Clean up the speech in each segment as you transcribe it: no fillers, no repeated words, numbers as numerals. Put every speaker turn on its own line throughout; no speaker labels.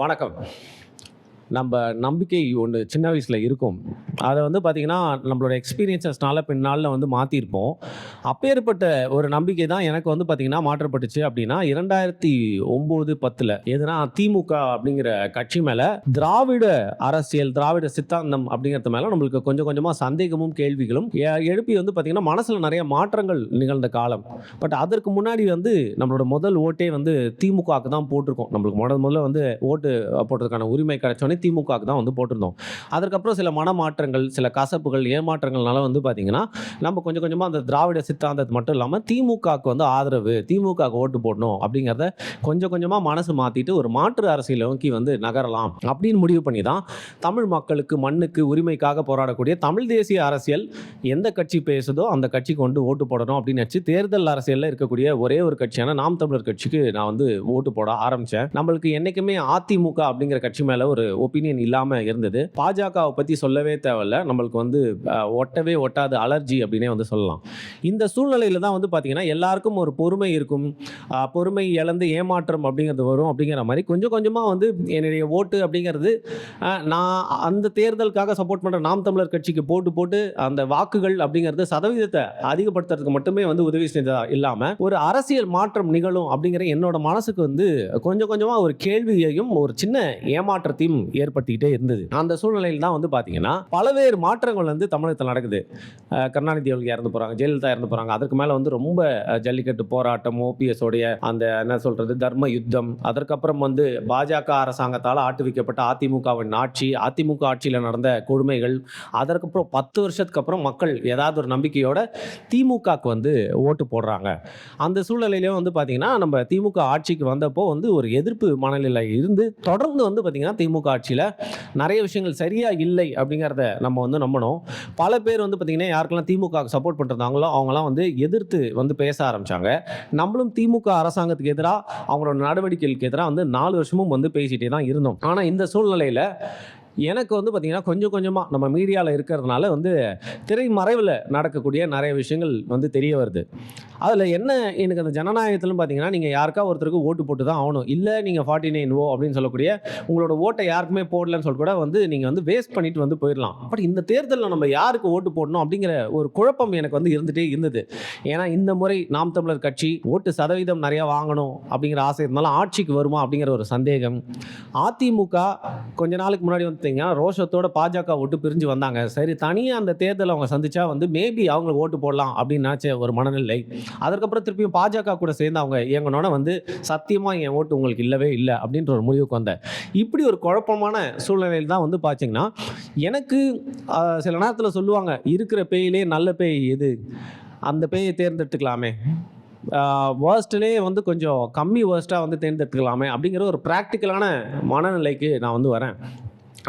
வணக்கம். நம்ம நம்பிக்கை ஒண்ணு சின்ன வயசுல இருக்கும். அத பார்த்தீங்கன்னா, நம்மளோட எக்ஸ்பீரியன்ஸஸ்னால பின்னாள்ல மாத்தியிருப்போம். அப்பேற்பட்ட ஒரு நம்பிக்கை தான் எனக்கு பார்த்தீங்கன்னா மாற்றப்பட்டுச்சு அப்டின்னா, 2009, 10ல எதுனா திமுக அப்படிங்கிற கட்சி மேல திராவிட அரசியல், திராவிட சித்தாந்தம் அப்படிங்கிறது மேல நம்மளுக்கு கொஞ்சம் கொஞ்சமா சந்தேகமும், கேள்விகளும் எழுப்பி பார்த்தீங்கன்னா, மனசுல நெறைய மாற்றங்கள் நிகழ்ந்த காலம். பட் அதற்கு முன்னாடி நம்மளோட முதல் ஓட்டே திமுகவுக்கு தான் போட்டிருக்கோம். நம்மளுக்கு முதல்ல ஓட்டு போடுறதுக்கான உரிமை கிடைச்சோனே திமுகவுக்கு தான் போட்டிருந்தோம். அதற்கப்புறம் சில மனமாற்றங்கள், சில கசப்புகள், ஏமாற்றங்கள்னால பார்த்தீங்கன்னா, நம்ம கொஞ்சம் கொஞ்சமா அந்த திராவிட சித்தாந்தத்து மட்டும் இல்லாம திமுகவுக்கு ஆதரவு, திமுகவுக்கு ஓட்டு போடணும் அப்படிங்கிறத கொஞ்சம் கொஞ்சமா மனசு மாத்திட்டு ஒரு மாற்று அரசியல் நோக்கி நகரலாம் அப்படின்னு முடிவு பண்ணி தான் தமிழ் மக்களுக்கு, மண்ணுக்கு, உரிமைக்காக போராடக்கூடிய தமிழ் தேசிய அரசியல் எந்த கட்சி பேசுதோ அந்த கட்சிக்கு ஓட்டு போடணும் அப்படின்னு நினைச்சு தேர்தல் அரசியல்ல இருக்கக்கூடிய ஒரே ஒரு கட்சியான நாம் தமிழர் கட்சிக்கு நான் ஓட்டு போட ஆரம்பிச்சேன். நம்மளுக்கு என்னைக்குமே அதிமுக அப்படிங்கிற கட்சி மேல ஒரு ஒப்பீனியன் இல்லாம இருந்தது. பாஜகவை பத்தி சொல்லவே தேவையில்ல. நம்மளுக்கு ஒட்டவே ஒட்டாத அலர்ஜி அப்படின்னே சொல்லலாம். இந்த சூழ்நிலையில தான் பாத்தீங்கன்னா எல்லாருக்கும் ஒரு பொறுமை இருக்கும். பொறுமை இழந்து ஏமாற்றம் அப்படிங்கிறது வரும் அப்படிங்கிற மாதிரி கொஞ்சம் கொஞ்சமா என்னுடைய ஓட்டு அப்படிங்கிறது நான் அந்த தேர்தலுக்காக சப்போர்ட் பண்ற நாம் தமிழர் கட்சிக்கு போட்டு போட்டு அந்த வாக்குகள் அப்படிங்கிறது சதவீதத்தை அதிகப்படுத்துறதுக்கு மட்டுமே உதவி செஞ்சதா இல்லாம ஒரு அரசியல் மாற்றம் நிகழும் அப்படிங்கிற என்னோட மனசுக்கு கொஞ்சம் கொஞ்சமா ஒரு கேள்வியையும் ஒரு சின்ன ஏமாற்றத்தையும் ஏற்படுத்திக்கிட்டே இருந்தது. அந்த சூழ்நிலையில் தான் பாத்தீங்கன்னா பலவேறு மாற்றங்கள் தமிழகத்தில் நடக்குது. கருணாநிதி அவர்கள் இறந்து போறாங்க, ஜெயலலிதா இறந்து போறாங்க. அதற்கு மேல ரொம்ப ஜல்லிக்கட்டு போராட்டம், ஓபிஎஸ் உடைய அந்த என்ன சொல்றது தர்ம யுத்தம், அதற்கப்புறம் பாஜக அரசாங்கத்தால் ஆட்டுவிக்கப்பட்ட அதிமுகவின் ஆட்சி, அதிமுக ஆட்சியில் நடந்த கொடுமைகள், அதற்கப்புறம் 10 வருஷத்துக்கு அப்புறம் மக்கள் ஏதாவது ஒரு நம்பிக்கையோட திமுகக்கு ஓட்டு போடுறாங்க. அந்த சூழ்நிலையிலேயே பாத்தீங்கன்னா நம்ம திமுக ஆட்சிக்கு வந்தப்போ ஒரு எதிர்ப்பு மனநிலை இருந்து தொடர்ந்து பாத்தீங்கன்னா திமுக ஆட்சியில் நிறைய விஷயங்கள் சரியா இல்லை அப்படிங்கிறத நம்ம நம்பணும். பல பேர் பார்த்தீங்கன்னா யாருக்கெல்லாம் திமுக சப்போர்ட் பண்றாங்களோ அவங்கலாம் எதிர்த்து பேச ஆரம்பிச்சாங்க. நம்மளும் திமுக அரசாங்கத்துக்கு எதிராக அவங்களோட நடவடிக்கைகளுக்கு எதிராக 4 வருஷமும் பேசிட்டே தான் இருந்தோம். ஆனா இந்த சூழ்நிலையில எனக்கு பார்த்தீங்கன்னா கொஞ்சம் கொஞ்சமாக நம்ம மீடியாவில் இருக்கிறதுனால திரைமறைவில் நடக்கக்கூடிய நிறைய விஷயங்கள் தெரிய வருது. அதில் என்ன எனக்கு அந்த ஜனநாயகத்திலும் பார்த்தீங்கன்னா நீங்கள் யாருக்கா ஒருத்தருக்கு ஓட்டு போட்டு தான் ஆகணும். இல்லை நீங்கள் 49 அப்படின்னு சொல்லக்கூடிய உங்களோட ஓட்டை யாருக்குமே போடலன்னு சொல்ல கூட நீங்கள் வேஸ்ட் பண்ணிட்டு போயிடலாம். பட் இந்த தேர்தலில் நம்ம யாருக்கு ஓட்டு போடணும் அப்படிங்கிற ஒரு குழப்பம் எனக்கு இருந்துகிட்டே இருந்தது. ஏன்னா இந்த முறை நாம் தமிழர் கட்சி ஓட்டு சதவீதம் நிறையா வாங்கணும் அப்படிங்கிற ஆசை இருந்தாலும் ஆட்சிக்கு வருமா அப்படிங்கிற ஒரு சந்தேகம். அதிமுக கொஞ்ச நாளுக்கு முன்னாடி ரோஷத்தோட பாஜக ஓட்டு பிரிஞ்சு வந்தாங்க. சரி தனியாக அந்த தேர்தலை அவங்க சந்திச்சா மேபி அவங்களுக்கு ஓட்டு போடலாம் அப்படின்னு நினைச்ச ஒரு மனநிலை. அதற்கப்புறம் திருப்பியும் பாஜக கூட சேர்ந்து அவங்க இயங்கணும்னா சத்தியமா என் ஓட்டு உங்களுக்கு இல்லவே இல்லை அப்படின்ற ஒரு முடிவுக்கு வந்தேன். இப்படி ஒரு குழப்பமான சூழ்நிலையில் தான் பார்த்தீங்கன்னா எனக்கு சில நேரத்தில் சொல்லுவாங்க, இருக்கிற பேயிலே நல்ல பேய் எது, அந்த பேயை தேர்ந்தெடுத்துக்கலாமே, வேர்ஸ்ட்லேயே கொஞ்சம் கம்மி வேர்ஸ்ட்டாக தேர்ந்தெடுத்துக்கலாமே அப்படிங்கிற ஒரு ப்ராக்டிக்கலான மனநிலைக்கு நான் வரேன்.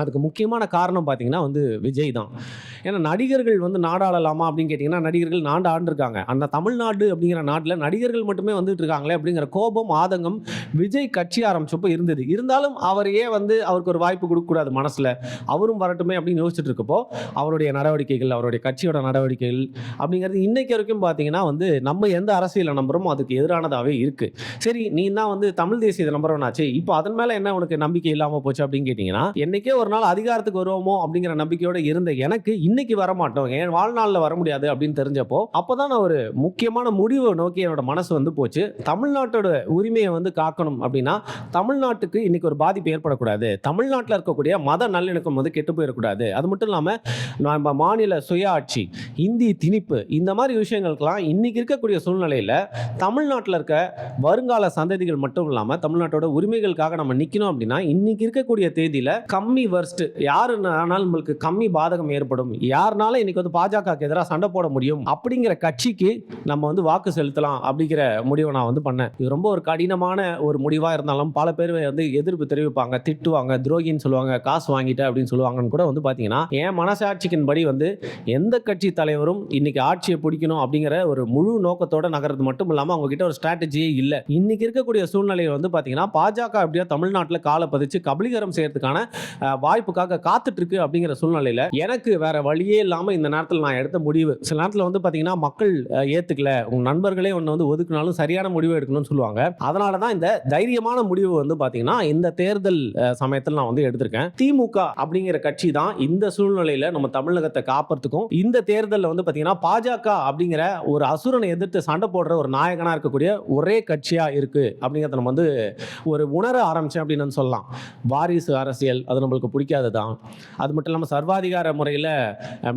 அதுக்கு முக்கியமான காரணம் பார்த்தீங்கன்னா விஜய் தான். ஏன்னா நடிகர்கள் நாடாளலாமா அப்படின்னு கேட்டிங்கன்னா நடிகர்கள் நாடு ஆண்டிருக்காங்க. அந்த தமிழ்நாடு அப்படிங்கிற நாட்டில் நடிகர்கள் மட்டுமே வந்துட்டு இருக்காங்களே அப்படிங்கிற கோபம், ஆதங்கம் விஜய் கட்சி ஆரம்பிச்சப்போ இருந்தது. இருந்தாலும் அவர் ஏன் அவருக்கு ஒரு வாய்ப்பு கொடுக்கக்கூடாது மனசில், அவரும் வரட்டுமே அப்படின்னு யோசிச்சுட்டு இருக்கப்போ அவருடைய நடவடிக்கைகள், அவருடைய கட்சியோட நடவடிக்கைகள் அப்படிங்கிறது இன்னைக்கு வரைக்கும் பார்த்தீங்கன்னா நம்ம எந்த அரசியலை நம்புகிறோமோ அதுக்கு எதிரானதாகவே இருக்குது. சரி நீ தான் தமிழ் தேசியத்தை நம்புறவனாச்சு, இப்போ அதன் மேலே என்ன உனக்கு நம்பிக்கை இல்லாமல் போச்சு அப்படின்னு கேட்டிங்கன்னா, என்னைக்கே ஒரு நாள் அதிகாரத்துக்கு வருவோமோ அப்படிங்கிற நம்பிக்கையோட இருந்த எனக்கு இன்னைக்கு வர மாட்டோம், என் வாழ்நாளில் வர முடியாது அப்படின்னு தெரிஞ்சப்போ அப்பதான் நான் ஒரு முக்கியமான முடிவை நோக்கி என்னோட மனசு போச்சு. தமிழ்நாட்டோட உரிமையை காக்கணும் அப்படின்னா தமிழ்நாட்டுக்கு இன்னைக்கு ஒரு பாதிப்பு ஏற்படக்கூடாது, தமிழ்நாட்டில் இருக்கக்கூடிய மத நல்லிணக்கம் கெட்டு போயிடக்கூடாது. அது மட்டும் இல்லாமல் நம்ம மாநில சுயாட்சி, இந்தி திணிப்பு, இந்த மாதிரி விஷயங்களுக்கெல்லாம் இன்னைக்கு இருக்கக்கூடிய சூழ்நிலையில் தமிழ்நாட்டில் இருக்க வருங்கால சந்ததிகள் மட்டும் இல்லாமல் தமிழ்நாட்டோட உரிமைகளுக்காக நம்ம நிற்கணும் அப்படின்னா இன்னைக்கு இருக்கக்கூடிய தேதியில் கம்மி வர்ஸ்ட் யாருனாலும் நம்மளுக்கு கம்மி பாதகம் ஏற்படும், யாருனால இன்னைக்கு பாஜகவுக்கு எதிராக சண்டை போட முடியும் அப்படிங்கிற கட்சிக்கு நம்ம வாக்கு செலுத்தலாம் அப்படிங்கிற முடிவை நான் பண்ணேன். இது ரொம்ப ஒரு கடினமான ஒரு முடிவா இருந்தாலும் பல பேர் எதிர்ப்பு தெரிவிப்பாங்க, திட்டுவாங்க, துரோகின்னு சொல்லுவாங்க, காசு வாங்கிட்ட அப்படின்னு சொல்லுவாங்கன்னு கூட பாத்தீங்கன்னா என் மனசாட்சிக்கின் படி எந்த கட்சி தலைவரும் இன்னைக்கு ஆட்சியை பிடிக்கணும் அப்படிங்கிற ஒரு முழு நோக்கத்தோட நகர்றது மட்டும் இல்லாம அவங்க கிட்ட ஒரு ஸ்ட்ராட்டஜியே இல்லை. இன்னைக்கு இருக்கக்கூடிய சூழ்நிலையில் பாத்தீங்கன்னா பாஜக அப்படியே தமிழ்நாட்டில் காலை பதிச்சு கபலீகரம் செய்யறதுக்கான வாய்ப்புக்காக காத்துட்டு இருக்கு அப்படிங்கிற சூழ்நிலையில எனக்கு வேற வழியே இல்லாமல் இந்த நேரத்தில் நான் எடுத்த முடிவு. சில நேரத்தில் வந்து பார்த்தீங்கன்னா மக்கள் ஏற்றுக்கல, உங்கள் நண்பர்களே ஒன்று வந்து ஒதுக்குனாலும் சரியான முடிவு எடுக்கணும்னு சொல்லுவாங்க. அதனால தான் இந்த தைரியமான முடிவு வந்து பார்த்தீங்கன்னா இந்த தேர்தல் சமயத்தில் நான் வந்து எடுத்திருக்கேன். திமுக அப்படிங்கிற கட்சி தான் இந்த சூழ்நிலையில் நம்ம தமிழகத்தை காப்பறதுக்கும் இந்த தேர்தலில் வந்து பார்த்தீங்கன்னா பாஜக அப்படிங்கிற ஒரு அசுரனை எதிர்த்து சண்டை போடுற ஒரு நாயகனாக இருக்கக்கூடிய ஒரே கட்சியாக இருக்குது அப்படிங்கிறத நம்ம வந்து ஒரு உணர ஆரம்பித்தேன் அப்படின்னு சொல்லலாம். வாரிசு அரசியல் அது நம்மளுக்கு பிடிக்காது தான். அது மட்டும் இல்லாமல் சர்வாதிகார முறையில்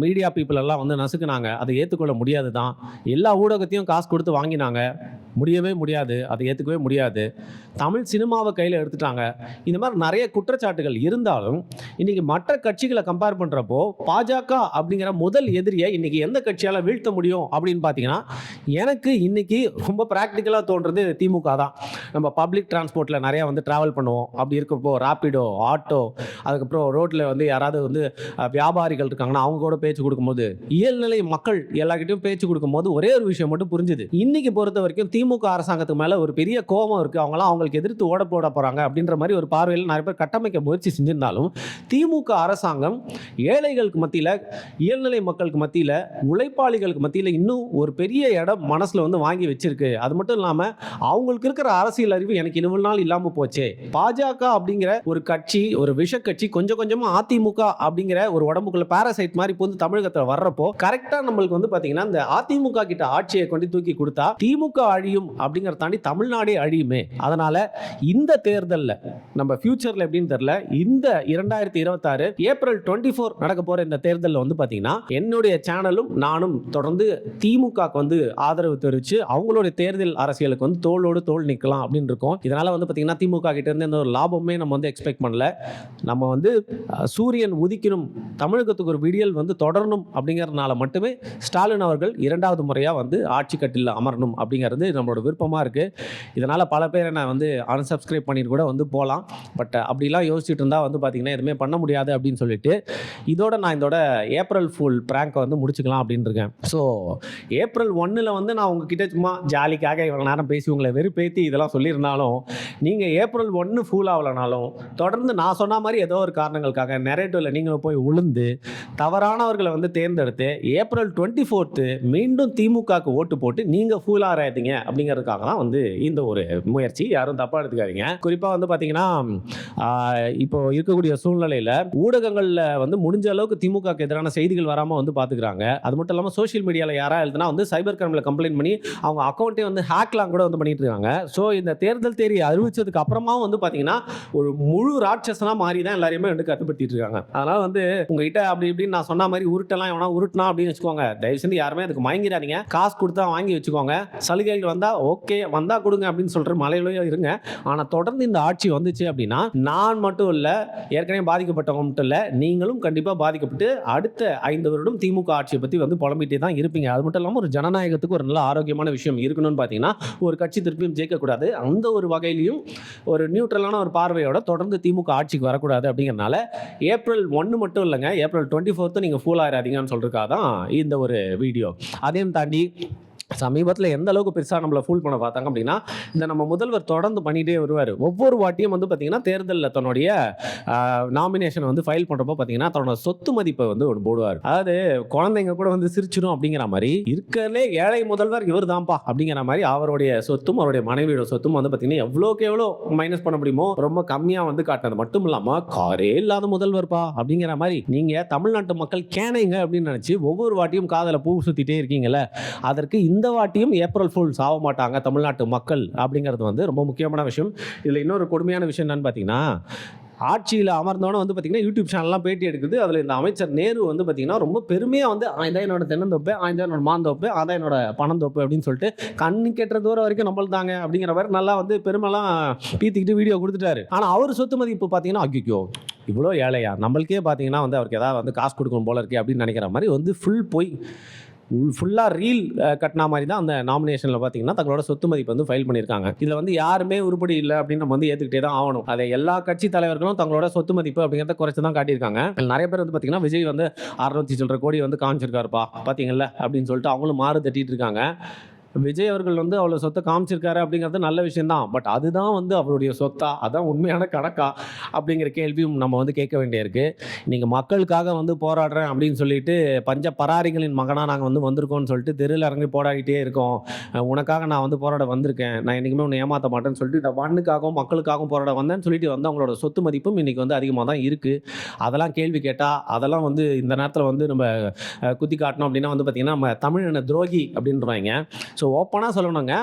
மீடியா பீப்புள் எல்லாம் வந்து நசுக்குனாங்க, அதை ஏற்றுக்கொள்ள முடியாது தான். எல்லா ஊடகத்தையும் காசு கொடுத்து வாங்கினாங்க, முடியவே முடியாது, அதை ஏற்றுக்கவே முடியாது. தமிழ் சினிமாவை கையில் எடுத்துட்டாங்க. இந்த மாதிரி நிறைய குற்றச்சாட்டுகள் இருந்தாலும் இன்றைக்கி மற்ற கட்சிகளை கம்பேர் பண்ணுறப்போ பாஜக அப்படிங்கிற முதல் எதிரியை இன்றைக்கி எந்த கட்சியால் வீழ்த்த முடியும் அப்படின்னு பார்த்தீங்கன்னா எனக்கு இன்றைக்கி ரொம்ப ப்ராக்டிக்கலாக தோன்றது திமுக தான். நம்ம பப்ளிக் டிரான்ஸ்போர்ட்டில் நிறையா வந்து ட்ராவல் பண்ணுவோம். அப்படி இருக்கப்போ ராப்பிடோ, ஆட்டோ, அதுக்கப்புறம் ரோட்டில் வந்து யாராவது வந்து வியாபாரிகள் இருக்காங்கன்னா அவங்க கூட பேச்சு கொடுக்கும்போது, இயல்நிலை மக்கள் எல்லார்கிட்டையும் பேச்சு கொடுக்கும்போது ஒரே ஒரு விஷயம் மட்டும் புரிஞ்சுது. இன்றைக்கி பொறுத்த வரைக்கும் திமுக அரசாங்கத்துக்கு மேலே ஒரு பெரிய கோபம் இருக்குது, அவங்களாம் அவங்களுக்கு எதிர்த்து ஓட போட போகிறாங்க அப்படின்ற மாதிரி ஒரு பார்வையில் நிறைய பேர் கட்டமைக்க முயற்சி செஞ்சிருந்தாலும் திமுக அரசாங்கம் ஏழைகளுக்கு மத்தியில், இயல்நிலை மக்களுக்கு மத்தியில், உழைப்பாளிகளுக்கு மத்தியில் இன்னும் ஒரு பெரிய இடம் மனசில் வந்து வாங்கி வச்சிருக்கு. அது மட்டும் இல்லாமல் அவங்களுக்கு இருக்கிற அரசியல் அறிவு எனக்கு இவ்வளவு நாள் இல்லாமல் போச்சு. பாஜக அப்படிங்கிற ஒரு கட்சி, ஒரு விஷ கட்சி கொஞ்சம் கொஞ்சமாக அதிமுக அப்படிங்கிற ஒரு உடம்புக்குள்ள பாராசைட் மாதிரி வந்து தமிழகத்தில் வர்றப்போ கரெக்டாக நம்மளுக்கு வந்து பார்த்தீங்கன்னா இந்த அதிமுக கிட்ட ஆட்சியை கொண்டு தூக்கி கொடுத்தா திமுக அழியும் அப்படிங்கிறத தாண்டி தமிழ்நாடே அழியுமே. அதனால இந்த தேர்தலில் நம்ம ஃபியூச்சரில் எப்படின்னு தெரியல, இந்த 2026 ஏப்ரல் 24 நடக்க போற இந்த தேர்தலில் வந்து பார்த்தீங்கன்னா என்னுடைய சேனலும் நானும் தொடர்ந்து திமுகக்கு வந்து ஆதரவு தெரிவித்து அவங்களுடைய தேர்தல் அரசியலுக்கு வந்து தோளோடு தோள் நிற்கலாம் அப்படின்னு இருக்கோம். இதனால வந்து பார்த்தீங்கன்னா திமுக கிட்ட இருந்து எந்த ஒரு லாபமே நம்ம வந்து எக்ஸ்பெக்ட் பண்ணல. நம்ம வந்து சூரியன் உதிக்கணும், தமிழகத்துக்கு ஒரு விடியல் வந்து தொடரணும் அப்படிங்கிறதுனால மட்டுமே ஸ்டாலின் அவர்கள் 2வது முறையாக வந்து ஆட்சி கட்டில் அமரணும் அப்படிங்கிறது நம்மளோட விருப்பமாக இருக்குது. இதனால் பல பேர் என்ன வந்து அன்சப்ஸ்கிரைப் பண்ணிட்டு கூட வந்து போகலாம். பட் அப்படிலாம் யோசிச்சுட்டு இருந்தால் வந்து பார்த்திங்கன்னா எதுவுமே பண்ண முடியாது அப்படின்னு சொல்லிட்டு நான் இதோட ஏப்ரல் ஃபுல் ப்ராங்கை வந்து முடிச்சுக்கலாம் அப்படின்னு இருக்கேன். ஸோ ஏப்ரல் 1 வந்து நான் உங்ககிட்ட சும்மா ஜாலிக்காக இவ்வளோ நேரம் பேசி உங்களை வெறுப்பேற்றி இதெல்லாம் சொல்லியிருந்தாலும் நீங்கள் ஏப்ரல் 1 ஃபுல் ஆகலைனாலும் தொடர்ந்து நான் சொன்ன மாதிரி ஏதோ ஒரு காரணங்களுக்காக நெரேட்டிவ்ல நீங்கள் போய் உளுந்து தவறானவர்களை வந்து தேர்ந்தெடுத்து ஏப்ரல் 24 மீண்டும் திமுகவுக்கு ஓட்டு போட்டு நீங்கள் ஃபுல் ஆராய்த்தீங்க அப்படிங்கிறதுக்காக தான் வந்து இந்த ஒரு முயற்சி. யாரும் தப்பாக எடுத்துக்காதீங்க. குறிப்பாக வந்து பார்த்தீங்கன்னா இப்போ இருக்கக்கூடிய சூழ்நிலையில் ஊடகங்களில் வந்து முடிஞ்ச அளவுக்கு திமுகவுக்கு எதிரான செய்திகள் வராமல் வந்து பார்த்துக்கிறாங்க. அது மட்டும் இல்லாமல் சோஷியல் மீடியாவில் யாராவது எழுதுனா வந்து சைபர் கிரைமில் கம்ப்ளைண்ட் பண்ணி அவங்க அக்கௌண்ட்டே வந்து ஹேக்லாம் கூட வந்து பண்ணிட்டு இருக்காங்க. ஸோ இந்த தேர்தல் தேதி அறிவிச்சதுக்கு அப்புறமா வந்து பார்த்தீங்கன்னா ஒரு முழு ராட்சசனா மாறி தான் எல்லாரையுமே வந்து கட்டுப்படுத்திட்டு இருக்காங்க. அதனால் வந்து உங்ககிட்ட அப்படி இப்படின்னு நான் சொன்ன மாதிரி உருட்டெல்லாம் எவனா உருட்டினா அப்படின்னு வச்சுக்கோங்க, தயவு செஞ்சு யாருமே அதுக்கு மயங்கிறாதீங்க. காசு கொடுத்தா வாங்கி வச்சுக்கோங்க, சலுகைகள் வந்தால் ஓகே வந்தால் கொடுங்க அப்படின்னு சொல்கிற மலையிலையும் இருங்க. ஆனால் தொடர்ந்து இந்த ஆட்சி வந்துச்சு அப்படின்னா நான் மட்டும் இல்லை, ஏற்கனவே பாதிக்கப்பட்டவங்க மட்டும் இல்லை, நீங்களும் கண்டிப்பாக பாதிக்கப்பட்டு அடுத்த 5 வருடம் திமுக ஆட்சியை பற்றி வந்து புலம்பிட்டே தான் இருப்பீங்க. அது மட்டும் இல்லாமல் ஒரு ஜனநாயகத்துக்கு ஒரு நல்ல ஆரோக்கியமான விஷயம் இருக்கணும்னு பார்த்தீங்கன்னா ஒரு கட்சி திருப்பியும் ஜெயிக்கக்கூடாது, அந்த ஒரு வகையிலையும் ஒரு நியூட்ரலான ஒரு பார்வையோட தொடர்ந்து திமுக ஆட்சிக்கு வரக்கூடாது. அப்படிங்கிறனால ஏப்ரல் 1 மட்டும் இல்லைங்க, ஏப்ரல் 24 நீங்கள் ஃபுல் ஆயிடாதீங்கன்னு சொல்கிறதுக்காக தான் இந்த ஒரு வீடியோ. அதையும் தாண்டி சமீபத்தில் எந்த அளவுக்கு பெருசாக நம்மளை ஃபுல் பண்ண பார்த்தாங்க அப்படின்னா இந்த நம்ம முதல்வர் தொடர்ந்து பண்ணிகிட்டே வருவார். ஒவ்வொரு வாட்டியும் வந்து பார்த்திங்கன்னா தேர்தலில் தன்னுடைய நாமினேஷனை வந்து ஃபைல் பண்ணுறப்போ பார்த்திங்கன்னா தன்னோட சொத்து மதிப்பை வந்து ஒன்று போடுவார். அதாவது குழந்தைங்க கூட வந்து சிரிச்சிடும் அப்படிங்கிற மாதிரி இருக்கிறதுலே ஏழை முதல்வர் இவர் தான்ப்பா அப்படிங்கிற மாதிரி அவருடைய சொத்தும் அவருடைய மனைவியோட சொத்தும் வந்து பார்த்திங்கன்னா எவ்வளோக்கு எவ்வளோ மைனஸ் பண்ண முடியுமோ ரொம்ப கம்மியாக வந்து காட்டினது மட்டும் இல்லாமல் காரே இல்லாத முதல்வர்ப்பா அப்படிங்கிற மாதிரி நீங்கள் தமிழ்நாட்டு மக்கள் கேனைங்க அப்படின்னு நினச்சி ஒவ்வொரு வாட்டியும் காதில் பூ சுற்றிட்டே இருக்கீங்களே, அதற்கு இந்த வாட்டியும் ஏப்ரல் ஃபுல் சாக மாட்டாங்க தமிழ்நாட்டு மக்கள் அப்படிங்கிறது வந்து ரொம்ப முக்கியமான விஷயம். இதில் இன்னொரு கொடுமையான விஷயம் என்னன்னு பார்த்தீங்கன்னா ஆட்சியில் அமர்ந்தோன்னு வந்து பார்த்திங்கன்னா யூடியூப் சேனல்லாம் பேட்டி எடுக்குது. அதில் இந்த அமைச்சர் நேரு வந்து பார்த்திங்கன்னா ரொம்ப பெருமையாக வந்து இதான் என்னோட தென்னந்தோப்பு, இதான் என்னோட மாந்தோப்பு, அதான் என்னோட பணந்தோப்பு அப்படின்னு சொல்லிட்டு கண்ணு கெட்டுற தூரம் வரைக்கும் நம்மள் தாங்க அப்படிங்கிற மாதிரி நல்லா வந்து பெருமைலாம் பீத்திக்கிட்டு வீடியோ கொடுத்துட்டாரு. ஆனால் அவர் சொத்து மதிப்பு பார்த்தீங்கன்னா ஐயோ இவ்வளோ ஏழையா, நம்மளுக்கே பார்த்தீங்கன்னா வந்து அவருக்கு ஏதாவது வந்து காசு கொடுக்கணும் போல இருக்கே அப்படின்னு நினைக்கிற மாதிரி வந்து ஃபுல்லாக ரீல் கட்டினா மாதிரி தான் அந்த நாமினேஷனில் பார்த்தீங்கன்னா தங்களோட சொத்து மதிப்பு வந்து ஃபைல் பண்ணியிருக்காங்க. இதில் வந்து யாருமே உருப்படி இல்லை அப்படின்னு நம்ம வந்து ஏற்றுக்கிட்டே தான் ஆகணும். அதை எல்லா கட்சி தலைவர்களும் தங்களோட சொத்து மதிப்பு அப்படிங்கிறத குறைச்சி தான் காட்டியிருக்காங்க. நிறைய பேர் வந்து பார்த்தீங்கன்னா விஜய் வந்து 600 சில்லற கோடி வந்து காமிச்சிருக்காருப்பா பார்த்தீங்கல்ல அப்படின்னு சொல்லிட்டு அவங்களும் மாறு தட்டிட்டு இருக்காங்க. விஜய் அவர்கள் வந்து அவ்வளோ சொத்தை காமிச்சிருக்காரு அப்படிங்கிறது நல்ல விஷயம் தான். பட் அதுதான் வந்து அவருடைய சொத்தா? அதான் உண்மையான கணக்கா? அப்படிங்கிற கேள்வியும் நம்ம வந்து கேட்க வேண்டியிருக்கு. நீங்க மக்களுக்காக வந்து போராடுறேன் அப்படின்னு சொல்லிட்டு, பஞ்ச பராரிகளின் மகனா நாங்க வந்து வந்திருக்கோம்னு சொல்லிட்டு தெருவுல இறங்கி போராடிட்டே இருக்கோம். உனக்காக நான் வந்து போராட வந்திருக்கேன். நான் என்னைக்குமே உன்னை ஏமாத்த மாட்டேன்னு சொல்லிட்டு, இந்த மண்ணுக்காகவும், மக்களுக்காகவும் போராட வந்தேன்னு சொல்லிட்டு வந்து அவங்களோட சொத்து மதிப்பும் இன்னைக்கு வந்து அதிகமா தான் இருக்கு. அதெல்லாம் கேள்வி கேட்டா, அதெல்லாம் வந்து இந்த நேரத்தில வந்து நம்ம குத்தி காட்டணும் அப்படின்னா வந்து பார்த்தீங்கன்னா, நம்ம தமிழின துரோகி அப்படின்றாய்ங்க. ஸோ ஓப்பனா சொல்லணுங்க,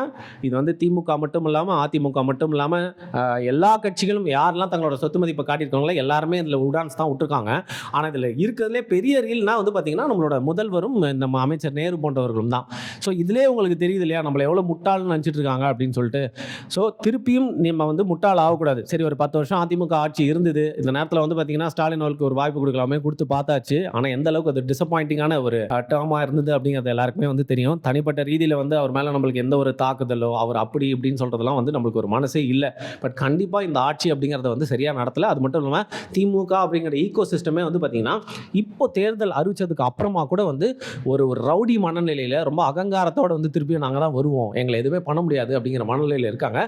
இது வந்து திமுக மட்டும் இல்லாம, அதிமுக மட்டும் இல்லாம, எல்லா கட்சிகளும் யாரெல்லாம் தங்களோட சொத்து மதிப்பை காட்டியிருக்காங்களோ எல்லாருமே இதில உடான்ஸ் தான் விட்டுருக்காங்க. ஆனா, இதில இருக்கிறதுலே பெரிய ரீல்னா வந்து பார்த்தீங்கன்னா, நம்மளோட முதல்வரும் நம்ம அமைச்சர் நேரு போன்றவர்களும் தான். ஸோ இதிலே உங்களுக்கு தெரியுது இல்லையா, நம்மள எவ்வளோ முட்டாள்னு நினச்சிட்டு இருக்காங்க அப்படின்னு சொல்லிட்டு. ஸோ திருப்பியும் நம்ம வந்து முட்டாள் ஆகக்கூடாது. சரி, ஒரு 10 வருஷம் அதிமுக ஆட்சி இருந்தது. இந்த நேரத்தில வந்து பார்த்தீங்கன்னா, ஸ்டாலின் அவர்களுக்கு ஒரு வாய்ப்பு கொடுக்கலாமே, கொடுத்து பார்த்தாச்சு. ஆனா, எந்த அளவுக்கு அது டிசப்பாயிண்டிங்கான ஒரு டேர்மா இருந்தது அப்படிங்கிறது எல்லாருக்குமே வந்து தெரியும். தனிப்பட்ட ரீதியில வந்து அவர் மேல நம்மளுக்கு எந்த ஒரு தாக்குதலோ, அவர் அப்படி இப்படின்னு சொல்றதெல்லாம் வந்து நம்மளுக்கு ஒரு மனசே இல்ல. பட் கண்டிப்பா இந்த ஆட்சி அப்படிங்கிறத வந்து சரியா நடத்தல. அது மட்டும் இல்லாம திமுக அப்படிங்கிற ஈக்கோ சிஸ்டமே வந்து பார்த்தீங்கன்னா, இப்போ தேர்தல் அறிவிச்சதுக்கு அப்புறமா கூட வந்து ஒரு ஒரு ரவுடி மனநிலையில ரொம்ப அகங்காரத்தோட வந்து திருப்பியும் நாங்க தான் வருவோம். எங்கள எதுவுமே பண்ண முடியாது அப்படிங்கிற மனநிலையில இருக்காங்க.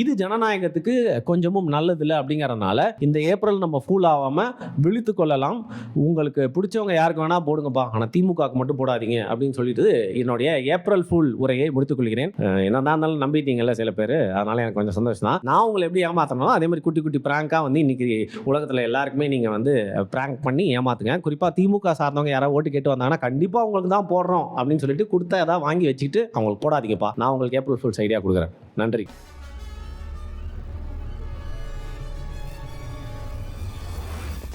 இது ஜனநாயகத்துக்கு கொஞ்சமும் நல்லதில்ல அப்படிங்கிறனால, இந்த ஏப்ரல் நம்ம ஃபூல் ஆவாம விழித்துக் கொள்ளலாம். உங்களுக்கு பிடிச்சவங்க யாருக்கு வேணா போடுங்கப்பா. ஆனா திமுகவுக்கு மட்டும் போடாதீங்க அப்படின்னு சொல்லிட்டு என்னுடைய ஏப்ரல் ஃபூல் உரையை முடித்துக் கொள்கிறேன். என்னதான் இருந்தாலும் நம்பிட்டீங்கல்ல சில பேரு. அதனால எனக்கு கொஞ்சம் சந்தோஷம் தான். நான் உங்கள எப்படி ஏமாத்தனோ அதே மாதிரி குட்டி குட்டி பிராங்கா வந்து இன்னைக்கு உலகத்துல எல்லாருக்குமே நீங்க வந்து பிராங்க் பண்ணி ஏமாத்துங்க. குறிப்பா திமுக சார்ந்தவங்க யாராவது ஓட்டு கேட்டு வந்தாங்கன்னா கண்டிப்பா உங்களுக்கு தான் போடுறோம் அப்படின்னு சொல்லிட்டு கொடுத்தா ஏதாவது வாங்கி வச்சுக்கிட்டு அவங்களுக்கு போடாதீங்கப்பா. நான் உங்களுக்கு ஏப்ரல் ஃபூல்ஸ் ஐடியா கொடுக்குறேன். நன்றி.